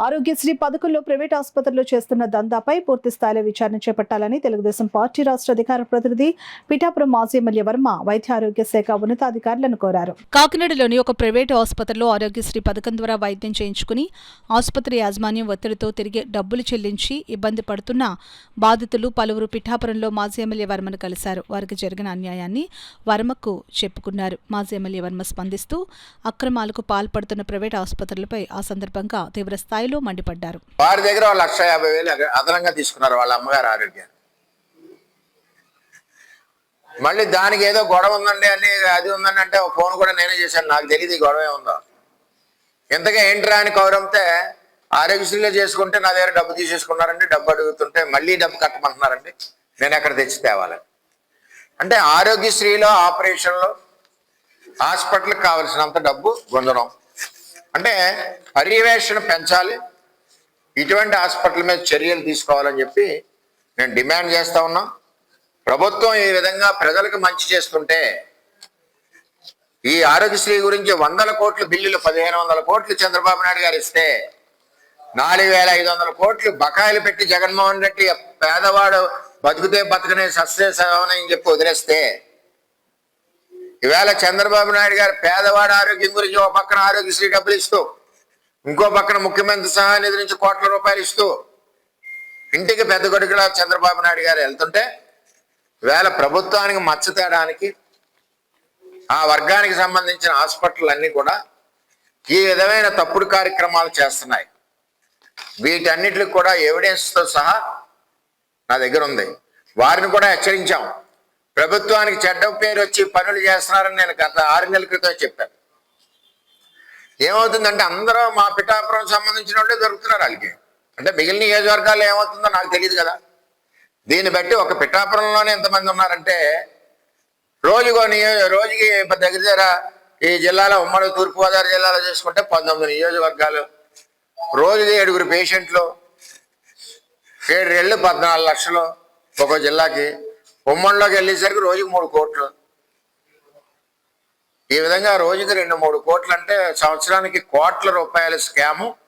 ఆరోగ్యశ్రీ పథకంలో ప్రైవేట్ ఆసుపత్రులు చేస్తున్న దందాపై పూర్తి స్థాయిలో విచారణ చేపట్టాలని తెలుగుదేశం పార్టీ రాష్ట్ర అధికార ప్రతినిధి పిఠాపురం మాజీ ఎమ్మెల్యే వర్మ వైద్య ఆరోగ్య శాఖ ఉన్నతాధికారులను కోరారు. కాకినాడలోని ఒక ప్రైవేటు ఆసుపత్రిలో ఆరోగ్యశ్రీ పథకం ద్వారా వైద్యం చేయించుకుని ఆసుపత్రి యాజమాన్యం ఒత్తిడితో తిరిగి డబ్బులు చెల్లించి ఇబ్బంది పడుతున్న బాధితులు పలువురు పిఠాపురంలో మాజీ ఎమ్మెల్యే వర్మను కలిశారు. వారికి జరిగిన అన్యాయాన్ని వర్మకు చెప్పుకున్నారు. మాజీ ఎమ్మెల్యే వర్మ స్పందిస్తూ అక్రమాలకు పాల్పడుతున్న ప్రైవేట్ ఆసుపత్రులపై ఆ సందర్భంగా తీవ్ర స్థాయిలో మండిపడ్డారు. వారి దగ్గర 1,50,000 అదనంగా తీసుకున్నారు వాళ్ళ అమ్మగారు ఆరోగ్యం. మళ్ళీ దానికి ఏదో గొడవ ఉందండి అని అది ఉందండి అంటే ఫోన్ కూడా నేనే చేశాను. నాకు తెలియదు ఈ గొడవ ఏముందో. ఎంతగా ఏంట్రా అని కౌరంతే ఆరోగ్యశ్రీలో చేసుకుంటే నా దగ్గర డబ్బు తీసేసుకున్నారండి. డబ్బు అడుగుతుంటే మళ్ళీ డబ్బు కట్టమంటున్నారండి. నేను ఎక్కడ తెచ్చి తేవాలని అంటే ఆరోగ్యశ్రీలో ఆపరేషన్లో హాస్పిటల్కి కావలసినంత డబ్బు పొందడం అంటే పర్యవేక్షణ పెంచాలి. ఇటువంటి హాస్పిటల్ మీద చర్యలు తీసుకోవాలని చెప్పి నేను డిమాండ్ చేస్తా ఉన్నా. ప్రభుత్వం ఈ విధంగా ప్రజలకు మంచి చేస్తుంటే ఈ ఆరోగ్యశ్రీ గురించి 100 కోట్ల బిల్లులు 1,500 కోట్లు చంద్రబాబు నాయుడు గారు ఇస్తే 4,500 కోట్లు బకాయిలు పెట్టి జగన్మోహన్ రెడ్డి పేదవాడు బతుకుతే బతుకునే సస్యని చెప్పి వదిలేస్తే ఈవేళ చంద్రబాబు నాయుడు గారు పేదవాడు ఆరోగ్యం గురించి ఒక పక్కన ఆరోగ్యశ్రీ డబ్బులు ఇస్తూ ఇంకో పక్కన ముఖ్యమంత్రి సహాయ నిధి నుంచి కోట్ల రూపాయలు ఇస్తూ ఇంటికి పెద్ద కొడుకులా చంద్రబాబు నాయుడు గారు వెళ్తుంటే ఈవేళ ప్రభుత్వానికి మచ్చ తేడానికి ఆ వర్గానికి సంబంధించిన హాస్పిటల్ అన్నీ కూడా ఈ విధమైన తప్పుడు కార్యక్రమాలు చేస్తున్నాయి. వీటన్నిటికి కూడా ఎవిడెన్స్తో సహా నా దగ్గర ఉంది. వారిని కూడా హెచ్చరించాం. ప్రభుత్వానికి చెడ్డ పేరు వచ్చి పనులు చేస్తున్నారని నేను గత 6 నెలల క్రితం చెప్పాను. ఏమవుతుందంటే అందరూ మా పిఠాపురం సంబంధించిన వాళ్ళే దొరుకుతున్నారు వాళ్ళకి. అంటే మిగిలిన నియోజకవర్గాల్లో ఏమవుతుందో నాకు తెలియదు కదా. దీన్ని బట్టి ఒక పిఠాపురంలోనే ఎంతమంది ఉన్నారంటే రోజుకి దగ్గర ఈ జిల్లాలో ఉమ్మడి తూర్పుగోదావరి జిల్లాలో చేసుకుంటే 19 నియోజకవర్గాలు, రోజుకి 7 పేషెంట్లు, 7 ఏళ్ళు 14 లక్షలు ఒక్కో జిల్లాకి. ఉమ్మడిలోకి వెళ్ళేసరికి రోజుకి 3 కోట్లు. ఈ విధంగా రోజుకి 2-3 కోట్లు అంటే సంవత్సరానికి కోట్ల రూపాయల స్కాము